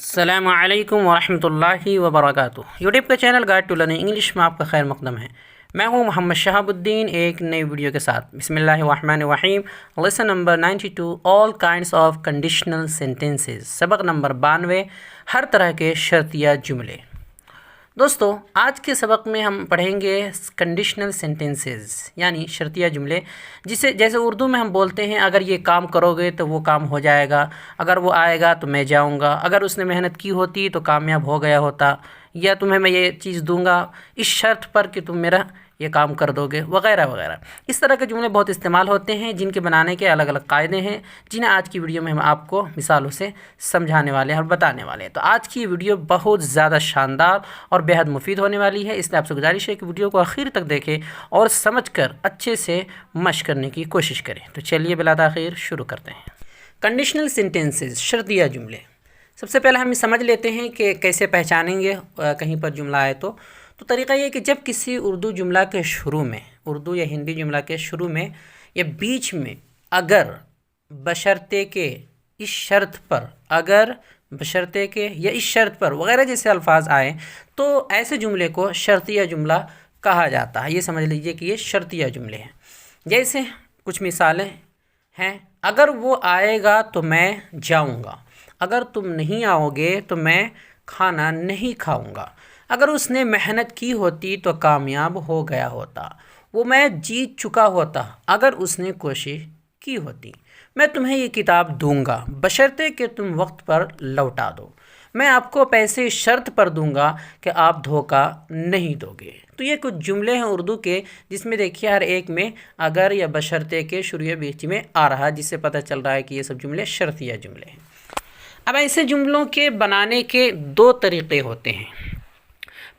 अस्सलामु अलैकुम वरहमतुल्लाहि वबरकातुहू। यूट्यूब का channel guide to learning English में आपका खैर मकदम है। मैं हूं मोहम्मद शहाबुद्दीन एक नई वीडियो के साथ। बिस्मिल्लाहिर्रहमानिर्रहीम। Lesson number 92 all kinds of conditional sentences. सबक नंबर 92 हर तरह के शर्तिया जुमले। दोस्तों, आज के सबक में हम पढ़ेंगे कंडीशनल सेंटेंसेस यानी शर्तिया जुमले, जिसे जैसे उर्दू में हम बोलते हैं अगर ये काम करोगे तो वो काम हो जाएगा, अगर वो आएगा तो मैं जाऊंगा, अगर उसने मेहनत की होती तो कामयाब हो गया होता, या तुम्हें मैं ये चीज़ दूंगा इस शर्त पर कि तुम मेरा ये काम कर दोगे, वगैरह वगैरह। इस तरह के जुमले बहुत इस्तेमाल होते हैं जिनके बनाने के अलग अलग कायदे हैं, जिन्हें आज की वीडियो में हम आपको मिसालों से समझाने वाले हैं और बताने वाले हैं। तो आज की वीडियो बहुत ज़्यादा शानदार और बेहद मुफीद होने वाली है, इसलिए आपसे गुजारिश है कि वीडियो को आखिर तक देखें और समझकर अच्छे से मशक करने की कोशिश करें। तो चलिए बिला ताख़ीर शुरू करते हैं। कंडीशनल सेंटेंसेस, शर्तिया जुमले। सबसे पहले हम समझ लेते हैं कि कैसे पहचानेंगे कहीं पर जुमला आए तो तरीक़ा ये है कि जब किसी उर्दू जुमला के शुरू में, उर्दू या हिंदी जुमला के शुरू में या बीच में अगर बशर्ते के, इस शर्त पर, अगर बशर्ते के या इस शर्त पर वगैरह जैसे अल्फाज आए तो ऐसे जुमले को शर्तिया जुमला कहा जाता है। ये समझ लीजिए कि ये शर्तिया जुमले हैं। जैसे कुछ मिसालें हैं, अगर वो आएगा तो मैं जाऊंगा, अगर तुम नहीं आओगे तो मैं खाना नहीं खाऊंगा, अगर उसने मेहनत की होती तो कामयाब हो गया होता, वो मैं जीत चुका होता अगर उसने कोशिश की होती, मैं तुम्हें ये किताब दूंगा बशर्ते कि तुम वक्त पर लौटा दो, मैं आपको पैसे शर्त पर दूंगा कि आप धोखा नहीं दोगे। तो ये कुछ जुमले हैं उर्दू के जिसमें देखिए हर एक में अगर या बशर्ते के शुरू या बीच में आ रहा है, जिससे पता चल रहा है कि ये सब जुमले शर्तिया जुमले हैं। अब ऐसे जुमलों के बनाने के दो तरीक़े होते हैं।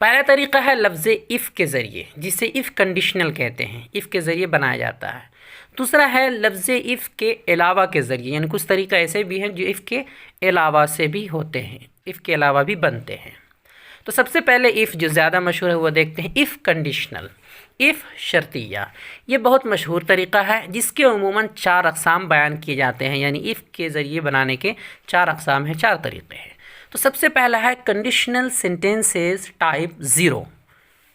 पहला तरीक़ा है लफ्ज़ इफ़ के ज़रिए, जिसे इफ़ कंडीशनल कहते हैं, इफ़ के ज़रिए बनाया जाता है। दूसरा है लफ्ज़ इफ़ के अलावा के ज़रिए, यानी कुछ तरीक़ा ऐसे भी हैं जो इफ़ के अलावा से भी होते हैं, इफ़ के अलावा भी बनते हैं। तो सबसे पहले इफ़ जो ज़्यादा मशहूर है वो देखते हैं, इफ़ कंडीशनल, इफ़ शर्तिया। ये बहुत मशहूर तरीक़ा है जिसके उमूमन 4 अक़साम बयान किए जाते हैं, यानी इफ़ के ज़रिए बनाने के 4 अक़साम हैं, 4 तरीक़े हैं। तो सबसे पहला है कंडीशनल सेंटेंसेस टाइप 0।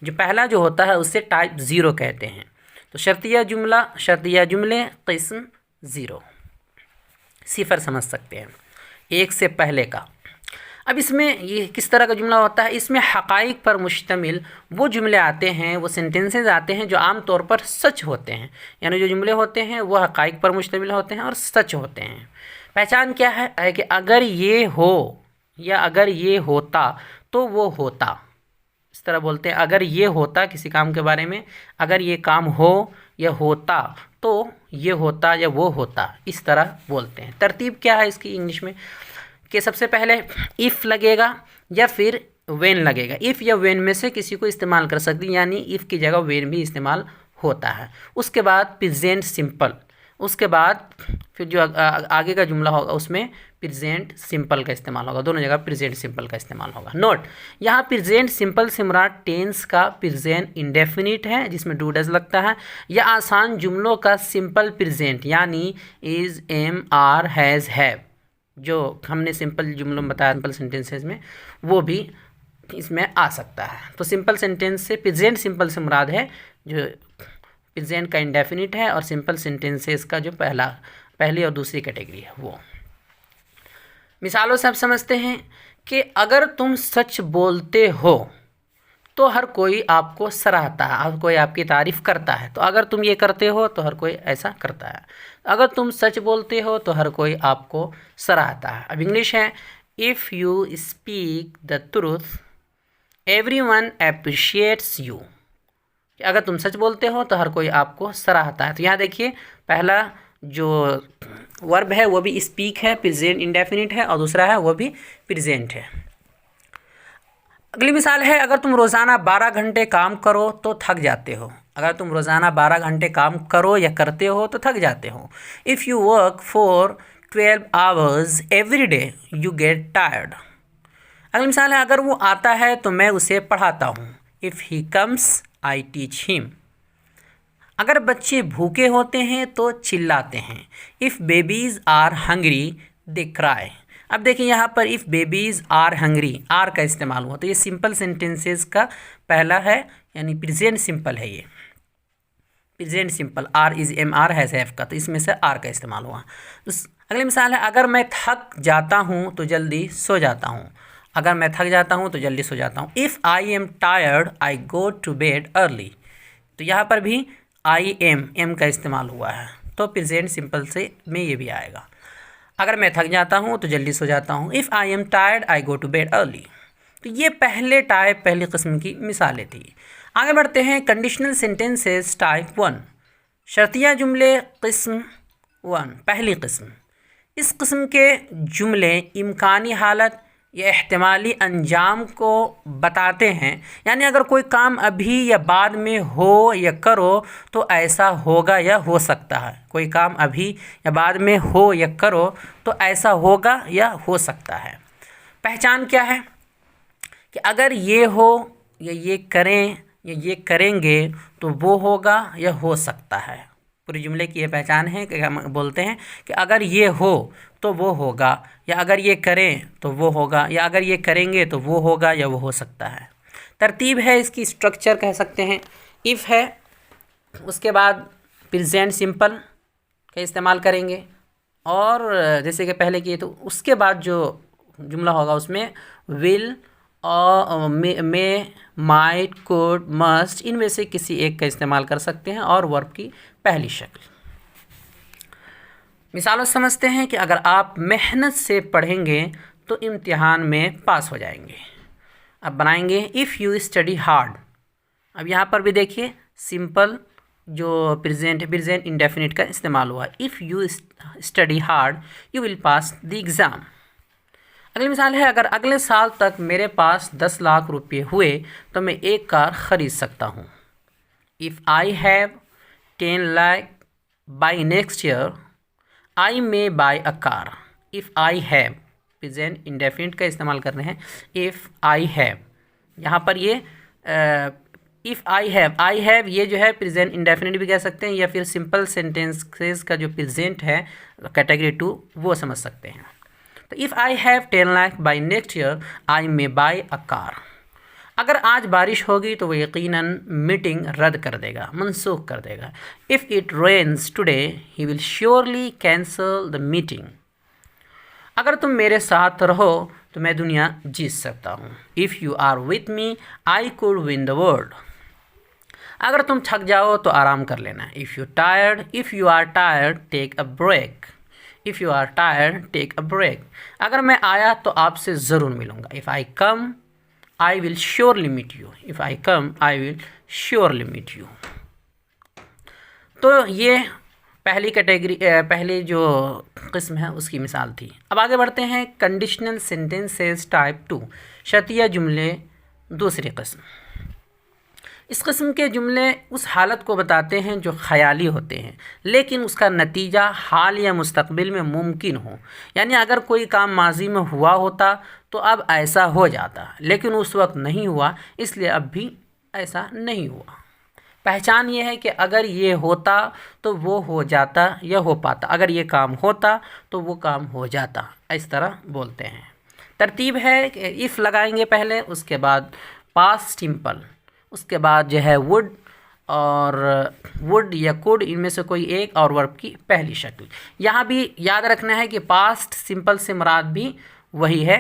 जो पहला जो होता है उसे टाइप 0 कहते हैं। तो शर्तिया जुमला, शर्तिया जुमले क़िस्म 0, सिफ़र समझ सकते हैं, 1 से पहले का। अब इसमें ये किस तरह का जुमला होता है, इसमें हक़ाइक़ पर मुश्तमिल वो जुमले आते हैं, वो सेंटेंसेस आते हैं जो आम तौर पर सच होते हैं, यानी जो जुमले होते हैं वो हक़ाइक़ पर मुश्तमिल होते हैं और सच होते हैं। पहचान क्या है कि अगर ये हो या अगर ये होता तो वो होता, इस तरह बोलते हैं। अगर ये होता किसी काम के बारे में, अगर ये काम हो या होता तो ये होता या वो होता, इस तरह बोलते हैं। तरतीब क्या है इसकी इंग्लिश में कि सबसे पहले इफ़ लगेगा या फिर वेन लगेगा। इफ़ या वेन में से किसी को इस्तेमाल कर सकती, यानी इफ़ की जगह वेन भी इस्तेमाल होता है। उसके बाद प्रेजेंट सिंपल, उसके बाद फिर जो आगे का जुमला होगा उसमें प्रेजेंट सिंपल का इस्तेमाल होगा, दोनों जगह प्रेजेंट सिंपल का इस्तेमाल होगा। नोट, यहाँ प्रेजेंट सिंपल से मुराद टेंस का प्रेजेंट इंडेफिनिट है जिसमें डू डज लगता है, या आसान जुमलों का सिंपल प्रेजेंट यानी is, am, are, has, have, जो हमने सिंपल जुमलों में बताया सिंपल सेंटेंसेस में, वो भी इसमें आ सकता है। तो सिंपल सेंटेंस से प्रेजेंट सिंपल से मुराद है जो प्रेजेंट का इंडेफिनिट है, और सिंपल सेंटेंसेस का जो पहली और दूसरी कैटेगरी है वो। मिसालों से आप समझते हैं कि अगर तुम सच बोलते हो तो हर कोई आपको सराहता है, हर कोई आपकी तारीफ़ करता है। तो अगर तुम ये करते हो तो हर कोई ऐसा करता है। अगर तुम सच बोलते हो तो हर कोई आपको सराहता है। अब इंग्लिश है, if you speak the truth everyone appreciates you. अगर तुम सच बोलते हो तो हर कोई आपको सराहता है। तो यहाँ देखिए पहला जो वर्ब है वो भी स्पीक है, प्रेजेंट इंडेफिनिट है, और दूसरा है वो भी प्रेजेंट है। अगली मिसाल है, अगर तुम रोज़ाना 12 घंटे काम करो तो थक जाते हो। अगर तुम रोज़ाना 12 घंटे काम करो या करते हो तो थक जाते हो। If you work for 12 hours every day you get tired. अगली मिसाल है, अगर वो आता है तो मैं उसे पढ़ाता हूँ। If he comes I teach him. अगर बच्चे भूखे होते हैं तो चिल्लाते हैं। If babies are hungry they cry. अब देखिए यहाँ पर if babies are hungry, are का इस्तेमाल हुआ, तो ये सिंपल सेंटेंसेस का पहला है, यानी प्रेजेंट सिंपल है। ये present simple, are is am are has have का, तो इसमें से आर का इस्तेमाल हुआ। तो अगली मिसाल है, अगर मैं थक जाता हूँ तो जल्दी सो जाता हूँ। अगर मैं थक जाता हूँ तो जल्दी सो जाता हूँ। If I am tired I go to bed early, तो यहाँ पर भी आई एम का इस्तेमाल हुआ है, तो प्रेजेंट सिंपल से में ये भी आएगा। अगर मैं थक जाता हूँ तो जल्दी सो जाता हूँ। If I am tired I go to bed early. तो ये पहली किस्म की मिसालें थी। आगे बढ़ते हैं, कंडीशनल सेंटेंसेस टाइप 1, शर्तिया जुमले किस्म 1, पहली किस्म। इस किस्म के जुमले इम्कानी हालत या एहतिमाली अंजाम को बताते हैं, यानी अगर कोई काम अभी या बाद में हो या करो तो ऐसा होगा या हो सकता है। कोई काम अभी या बाद में हो या करो तो ऐसा होगा या हो सकता है। पहचान क्या है कि अगर ये हो या ये करें या ये करेंगे तो वो होगा या हो सकता है। पूरी जुमले की ये पहचान है कि हम बोलते हैं कि अगर ये हो तो वो होगा, या अगर ये करें तो वो होगा, या अगर ये करेंगे तो वो होगा या वो हो सकता है। तरतीब है इसकी, स्ट्रक्चर कह सकते हैं। इफ़ है, उसके बाद प्रेजेंट सिंपल का इस्तेमाल करेंगे, और जैसे कि पहले किए तो उसके बाद जो जुमला होगा उसमें विल और मे, माइट, कुड, मस्ट, इनमें से किसी एक का इस्तेमाल कर सकते हैं, और वर्ब की पहली शक्ल। मिसालों समझते हैं कि अगर आप मेहनत से पढ़ेंगे तो इम्तिहान में पास हो जाएंगे। अब बनाएंगे इफ़ यू स्टडी हार्ड। अब यहाँ पर भी देखिए सिंपल जो प्रेजेंट इंडेफिनिट का इस्तेमाल हुआ। If you study hard you will pass the exam. अगली मिसाल है, अगर अगले साल तक मेरे पास 10 लाख रुपये हुए तो मैं एक कार ख़रीद सकता हूँ। If I have 10 lakh by next year I may by a car. If I have, present indefinite का इस्तेमाल कर रहे हैं। इफ़ आई हैव, यहाँ पर ये इफ़ आई हैव ये जो है प्रेजेंट इंडेफिनिट भी कह सकते हैं, या फिर सिंपल सेंटेंसेस का जो प्रेजेंट है कैटेगरी 2 वो समझ सकते हैं। तो if I have 10 lakh by next year I may by a car. अगर आज बारिश होगी तो वो यकीनन मीटिंग रद्द कर देगा, मनसूख कर देगा। If it rains today he will surely cancel the meeting. अगर तुम मेरे साथ रहो तो मैं दुनिया जीत सकता हूँ। If you are with me I could win the world. अगर तुम थक जाओ तो आराम कर लेना। If you are tired take a break. If you are tired take a break. अगर मैं आया तो आपसे ज़रूर मिलूँगा। If I come I will surely meet you. If I come I will surely meet you. तो ये पहली जो किस्म है उसकी मिसाल थी। अब आगे बढ़ते हैं, कंडीशनल सेंटेंसेस टाइप 2, शर्तिया जुमले दूसरी किस्म। इस किस्म के जुमले उस हालत को बताते हैं जो ख़याली होते हैं लेकिन उसका नतीजा हाल या मुस्तक़बिल में मुमकिन हो। यानी अगर कोई काम माजी में हुआ होता तो अब ऐसा हो जाता, लेकिन उस वक्त नहीं हुआ इसलिए अब भी ऐसा नहीं हुआ। पहचान ये है कि अगर ये होता तो वो हो जाता या हो पाता, अगर ये काम होता तो वो काम हो जाता, इस तरह बोलते हैं। तरतीब है कि इफ़ लगाएंगे पहले, उसके बाद पास्ट सिंपल, उसके बाद जो है वुड या कुड, इनमें से कोई एक, और वर्ब की पहली शक्ल। यहाँ भी याद रखना है कि पास्ट सिंपल से मुराद भी वही है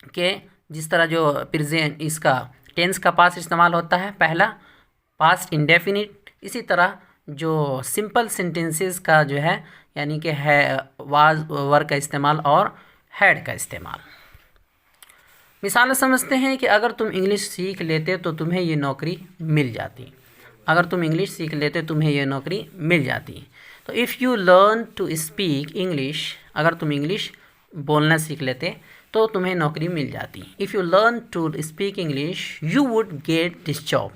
कि जिस तरह जो प्रेजेंट इसका टेंस का पास्ट इस्तेमाल होता है पहला, पास्ट इंडेफिनिट, इसी तरह जो सिंपल सेंटेंसेस का जो है यानी कि है वाज वर का इस्तेमाल और हैड का इस्तेमाल। मिसाल समझते हैं कि अगर तुम इंग्लिश सीख लेते तो तुम्हें ये नौकरी मिल जाती। अगर तुम इंग्लिश सीख लेते तुम्हें ये नौकरी मिल जाती। तो if you learn to speak English, अगर तुम इंग्लिश बोलना सीख लेते तो तुम्हें नौकरी मिल जाती। If you learn to speak English you would get this job.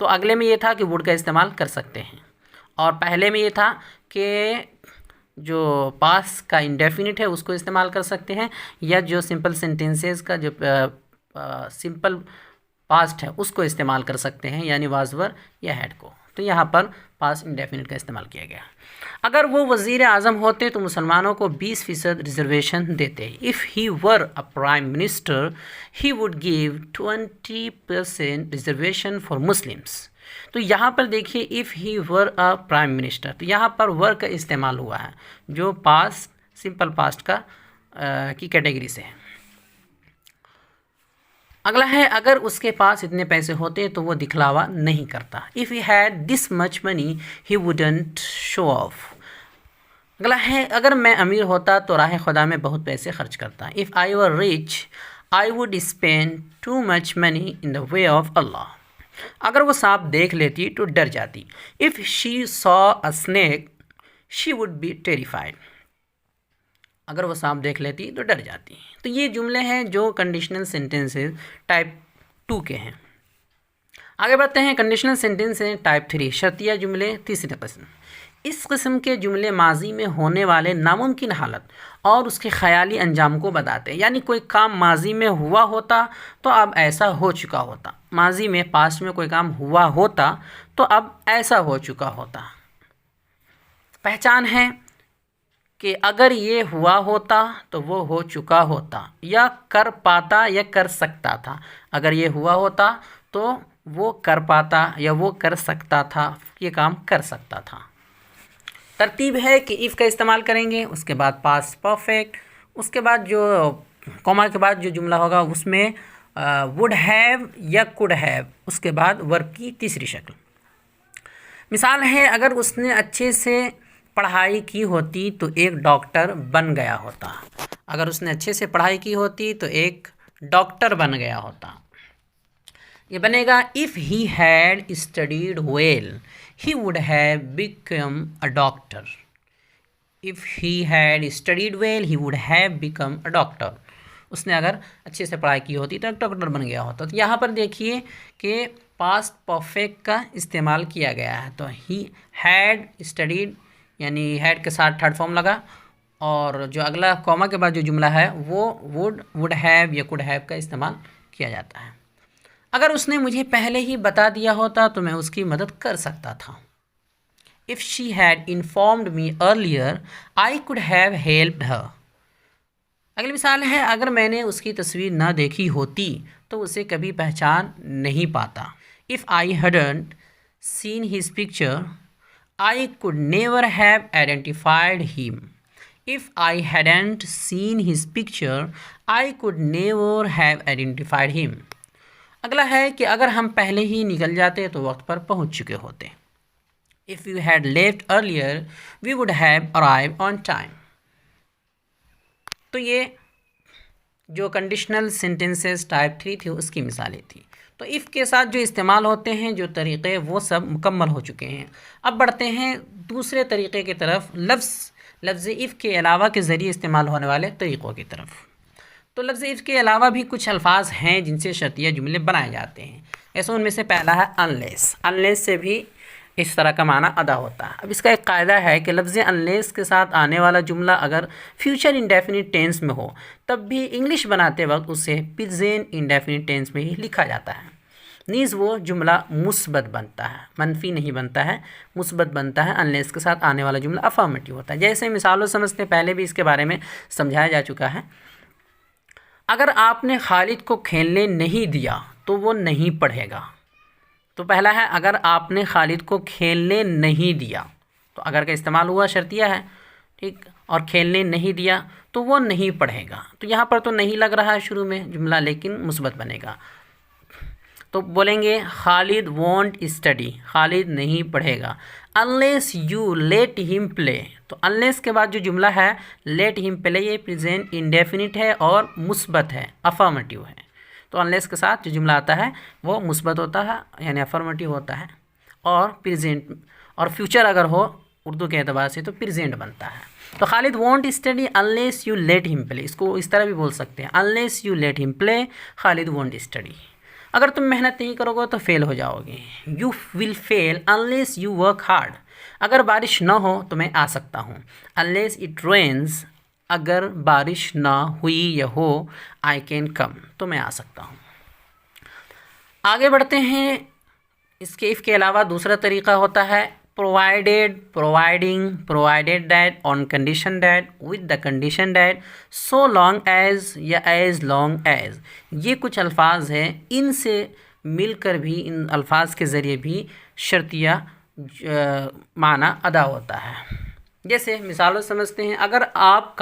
तो अगले में ये था कि वुड का इस्तेमाल कर सकते हैं, और पहले में ये था कि जो पास का इंडेफिनिट है उसको इस्तेमाल कर सकते हैं, या जो सिंपल सेंटेंसेस का जो सिंपल पास्ट है उसको इस्तेमाल कर सकते हैं, यानी वाज वर या हैड को। तो यहाँ पर पास्ट इंडेफिनिट का इस्तेमाल किया गया। अगर वो वज़ीर आज़म होते तो मुसलमानों को 20% रिजर्वेशन देते। If he were a prime minister he would give 20% reservation for Muslims. तो यहाँ पर देखिए if he were a prime minister, तो यहाँ पर वर का इस्तेमाल हुआ है जो पास्ट सिंपल पास्ट का की कैटेगरी से है। अगला है अगर उसके पास इतने पैसे होते तो वो दिखलावा नहीं करता। If he had this much money he wouldn't show off. अगला है अगर मैं अमीर होता तो राह खुदा में बहुत पैसे खर्च करता। If I were rich I would spend too much money in the way of Allah. अगर वो सांप देख लेती तो डर जाती। If she saw a snake she would be terrified. अगर वो सांप देख लेती तो डर जाती। तो ये जुमले हैं जो कंडीशनल सेंटेंसेस टाइप 2 के हैं। आगे बढ़ते हैं कंडीशनल सेंटेंस हैं टाइप 3 शर्तिया जुमले तीसरे किस्म। इस किस्म के जुमले माजी में होने वाले नामुमकिन हालत और उसके ख़याली अंजाम को बताते हैं। यानी कोई काम माजी में हुआ होता तो अब ऐसा हो चुका होता। माजी में पास्ट में कोई काम हुआ होता तो अब ऐसा हो चुका होता। पहचान है कि अगर ये हुआ होता तो वो हो चुका होता, या कर पाता या कर सकता था। अगर ये हुआ होता तो वो कर पाता या वो कर सकता था, ये काम कर सकता था। तरतीब है कि इफ़ का इस्तेमाल करेंगे, उसके बाद पास्ट परफेक्ट, उसके बाद जो कॉमा के बाद जो जुमला होगा उसमें वुड हैव या कुड हैव, उसके बाद वर्ब की तीसरी शक्ल। मिसाल है अगर उसने अच्छे से पढ़ाई की होती तो एक डॉक्टर बन गया होता। अगर उसने अच्छे से पढ़ाई की होती तो एक डॉक्टर बन गया होता। ये बनेगा if he had studied well he would have become a doctor. If he had studied well he would have become a doctor. उसने अगर अच्छे से पढ़ाई की होती तो एक डॉक्टर बन गया होता। तो यहाँ पर देखिए कि पास्ट परफेक्ट का इस्तेमाल किया गया है। तो ही हैड स्टडीड यानी हैड के साथ थर्ड फॉर्म लगा, और जो अगला कॉमा के बाद जो जुमला है वो वुड हैव या कुड हैव का इस्तेमाल किया जाता है। अगर उसने मुझे पहले ही बता दिया होता तो मैं उसकी मदद कर सकता था। If she had informed me earlier I could have helped हर। अगली मिसाल है अगर मैंने उसकी तस्वीर ना देखी होती तो उसे कभी पहचान नहीं पाता। If I hadn't seen his picture I could never have identified him. If I hadn't seen his picture, I could never have identified him. अगला है कि अगर हम पहले ही निकल जाते तो वक्त पर पहुंच चुके होते। If we had left earlier, we would have arrived on time. तो ये जो कंडीशनल सेंटेंसेस टाइप 3 थी उसकी मिसालें थी। तो इफ़ के साथ जो इस्तेमाल होते हैं जो तरीक़े वो सब मुकम्मल हो चुके हैं। अब बढ़ते हैं दूसरे तरीक़े की तरफ, लफ्ज़ इफ़ के अलावा के ज़रिए इस्तेमाल होने वाले तरीक़ों की तरफ। तो लफ्ज़ इफ़ के अलावा भी कुछ अल्फाज हैं जिनसे शर्तिया जुमले बनाए जाते हैं। ऐसे उनमें से पहला है अनलेस। अनलेस से भी इस तरह का माना अदा होता है। अब इसका एक कायदा है कि लफ्ज़ अनलेस के साथ आने वाला जुमला अगर फ्यूचर इंडेफिनिट टेंस में हो तब भी इंग्लिश बनाते वक्त उसे प्रेजेंट इंडेफिनिट टेंस में ही लिखा जाता है। नीज़ वो जुमला मुस्बत बनता है, मनफी नहीं बनता है, मुस्बत बनता है। अनलेस के साथ आने वाला जुमला अफर्मेटिव होता है। जैसे मिसालों समझते पहले भी इसके बारे में समझाया जा चुका है। अगर आपने खालिद को खेलने नहीं दिया तो वो नहीं पढ़ेगा। तो पहला है अगर आपने खालिद को खेलने नहीं दिया, तो अगर का इस्तेमाल हुआ शर्तिया है, ठीक, और खेलने नहीं दिया तो वो नहीं पढ़ेगा। तो यहाँ पर तो नहीं लग रहा है शुरू में जुमला, लेकिन मुस्बत बनेगा। तो बोलेंगे खालिद वॉन्ट स्टडी, खालिद नहीं पढ़ेगा। Unless you let him play, तो अनलेस के बाद जो जुमला है लेट हिम प्ले ये प्रेजेंट इंडेफिनिट है और मुस्बत है, अफर्मेटिव है। तो अनलेस के साथ जो जुमला आता है वो मुस्बत होता है यानी अफर्मेटिव होता है, और प्रेजेंट और फ्यूचर अगर हो उर्दू के एतबार से तो प्रेजेंट बनता है। तो Khalid want study unless you let him play, इसको इस तरह भी बोल सकते हैं, unless you let him play Khalid want study. अगर तुम मेहनत नहीं करोगे तो फेल हो जाओगे। You will fail unless you work hard. अगर बारिश ना हो तो मैं आ सकता हूँ। अनलेस इट रेन्स, अगर बारिश ना हुई या हो, आई कैन कम, तो मैं आ सकता हूँ। आगे बढ़ते हैं इसके इफ़ के अलावा दूसरा तरीका होता है provided, providing, provided that, on condition that, with the condition that, so long as या एज लॉन्ग एज। ये कुछ अल्फाज हैं, इनसे मिलकर भी, इन अल्फाज के ज़रिए भी शर्तिया माना अदा होता है। जैसे मिसालों समझते हैं, अगर आप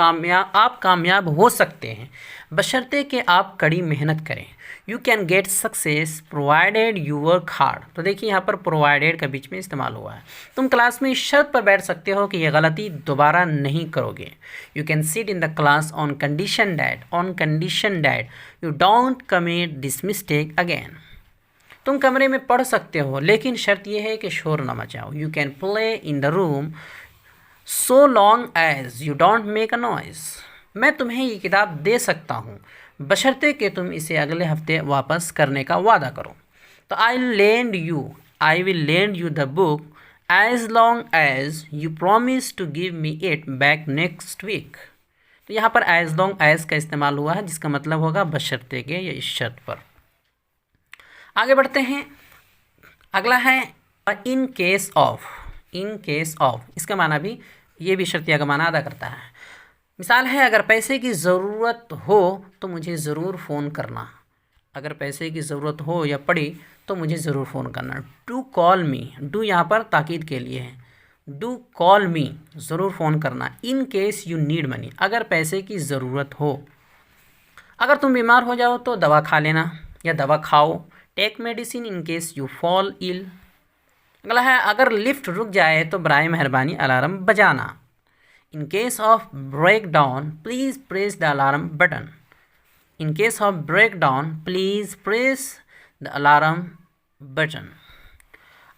कामयाब हो सकते हैं बशर्ते कि आप कड़ी मेहनत करें। You can get success provided you work hard. तो देखिए यहाँ पर प्रोवाइडेड का बीच में इस्तेमाल हुआ है। तुम क्लास में इस शर्त पर बैठ सकते हो कि यह गलती दोबारा नहीं करोगे। You can sit in the class on condition that you don't commit this mistake again. तुम कमरे में पढ़ सकते हो लेकिन शर्त यह है कि शोर न मचाओ। You can play in the room so long as you don't make a noise. मैं तुम्हें ये किताब दे सकता हूँ बशर्ते कि तुम इसे अगले हफ्ते वापस करने का वादा करो। तो I will lend you the book as long as you promise to give me it back next week. तो यहाँ पर एज लॉन्ग एज का इस्तेमाल हुआ है, जिसका मतलब होगा बशर्ते के या इस शर्त पर। आगे बढ़ते हैं, अगला है इन केस ऑफ। इसका माना भी, ये भी शर्तिया का माना अदा करता है। मिसाल है, अगर पैसे की ज़रूरत हो तो मुझे ज़रूर फ़ोन करना। अगर पैसे की ज़रूरत हो या पड़ी तो मुझे ज़रूर फ़ोन करना। डू कॉल मी, डू यहाँ पर ताकीद के लिए है। डू कॉल मी, ज़रूर फ़ोन करना। इन केस यू नीड मनी, अगर पैसे की ज़रूरत हो। अगर तुम बीमार हो जाओ तो दवा खा लेना या दवा खाओ। Take medicine in case you fall ill. अगला है, अगर लिफ्ट रुक जाए तो बराए मेहरबानी अलार्म बजाना। In case of breakdown, please press the alarm button. In case of breakdown, please press the alarm button.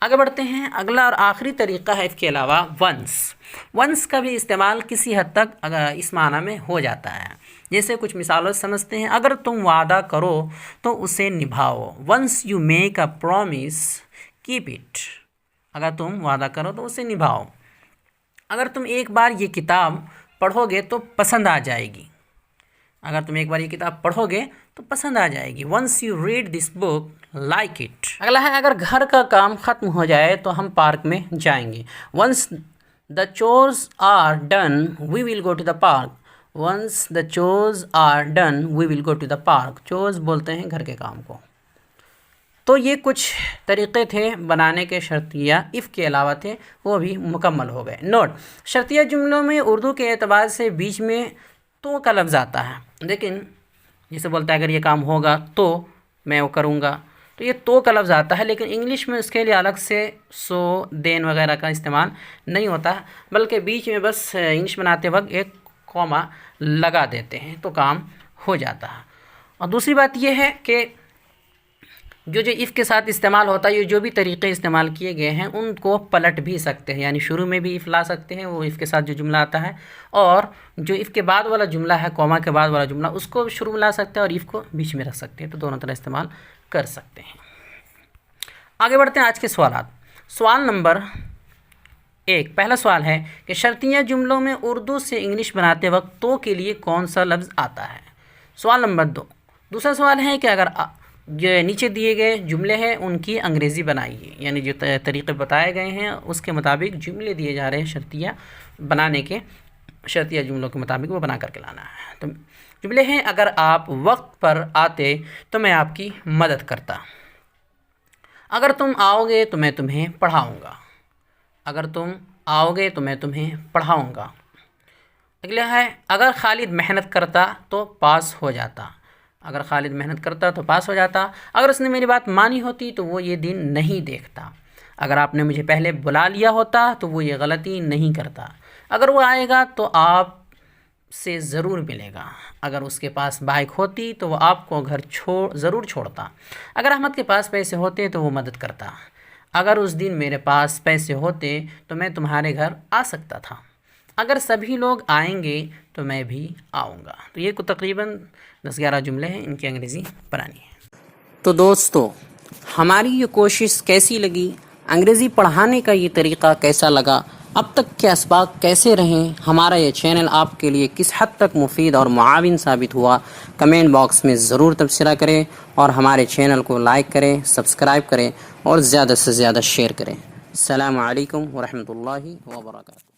आगे बढ़ते हैं, अगला और आखिरी तरीका है इसके अलावा वंस का भी इस्तेमाल किसी हद तक इस माना में हो जाता है। जैसे कुछ मिसालों से समझते हैं, अगर तुम वादा करो तो उसे निभाओ। Once you make a promise keep it. अगर तुम वादा करो तो उसे निभाओ। अगर तुम एक बार ये किताब पढ़ोगे तो पसंद आ जाएगी। अगर तुम एक बार ये किताब पढ़ोगे तो पसंद आ जाएगी। Once you read this book like it. अगला है, अगर घर का काम ख़त्म हो जाए तो हम पार्क में जाएंगे। Once the chores are done we will go to the park. Once the chores are done we will go to the park. Chores बोलते हैं घर के काम को। तो ये कुछ तरीक़े थे बनाने के शर्तिया इफ़ के अलावा थे, वो भी मुकम्मल हो गए। नोट, शर्तिया जुमलों में उर्दू के एतबार से बीच में तो का लफ्ज़ आता है, लेकिन जैसे बोलता है अगर ये काम होगा तो मैं वो करूँगा, तो ये तो का लफ्ज़ आता है। लेकिन इंग्लिश में उसके लिए अलग से सो देन वगैरह का इस्तेमाल नहीं होता, बल्कि बीच में बस इंग्लिश बनाते वक्त एक कॉमा लगा देते हैं तो काम हो जाता है। और दूसरी बात यह है कि जो इफ़ के साथ इस्तेमाल होता है, ये जो भी तरीक़े इस्तेमाल किए गए हैं उनको पलट भी सकते हैं, यानी शुरू में भी इफ़ ला सकते हैं, वो इफ़ के साथ जो जुमला आता है, और जो इफ़ के बाद वाला जुमला है, कॉमा के बाद वाला जुमला, उसको शुरू में ला सकते हैं और इफ़ को बीच में रख सकते हैं। तो दोनों तरह इस्तेमाल कर सकते हैं। आगे बढ़ते हैं आज के सवालात। सवाल नंबर 1, पहला सवाल है कि शर्तिया जुमलों में उर्दू से इंग्लिश बनाते वक्त तो के लिए कौन सा लफ्ज़ आता है। सवाल नंबर 2, दूसरा सवाल है कि अगर जो नीचे दिए गए जुमले हैं उनकी अंग्रेज़ी बनाइए, यानी जो तरीक़े बताए गए हैं उसके मुताबिक जुमले दिए जा रहे हैं शर्तिया बनाने के, शर्तिया जुमलों के मुताबिक वो बना करके लाना है। तो जुमले हैं, अगर आप वक्त पर आते तो मैं आपकी मदद करता। अगर तुम आओगे तो मैं तुम्हें पढ़ाऊँगा। अगर तुम आओगे तो मैं तुम्हें पढ़ाऊँगा। अगला है, अगर खालिद मेहनत करता तो पास हो जाता। अगर खालिद मेहनत करता तो पास हो जाता। अगर उसने मेरी बात मानी होती तो वो ये दिन नहीं देखता। अगर आपने मुझे पहले बुला लिया होता तो वो ये गलती नहीं करता। अगर वो आएगा तो आप से ज़रूर मिलेगा। अगर उसके पास बाइक होती तो वो आपको घर ज़रूर छोड़ता। अगर अहमद के पास पैसे होते तो वो मदद करता। अगर उस दिन मेरे पास पैसे होते तो मैं तुम्हारे घर आ सकता था। अगर सभी लोग आएंगे तो मैं भी आऊँगा। तो ये तकरीबन 10-11 जुमले हैं, इनकी अंग्रेज़ी बनानी है। तो दोस्तों, हमारी ये कोशिश कैसी लगी, अंग्रेज़ी पढ़ाने का ये तरीक़ा कैसा लगा, अब तक के असबाब कैसे रहें, हमारा ये चैनल आपके लिए किस हद तक मुफीद और मुआविन साबित हुआ, कमेंट बॉक्स में ज़रूर तबसरा करें और हमारे चैनल को लाइक करें, सब्सक्राइब करें और ज़्यादा से ज़्यादा शेयर करें। अस्सलामु अलैकुम व रहमतुल्लाहि व बरकातुहू।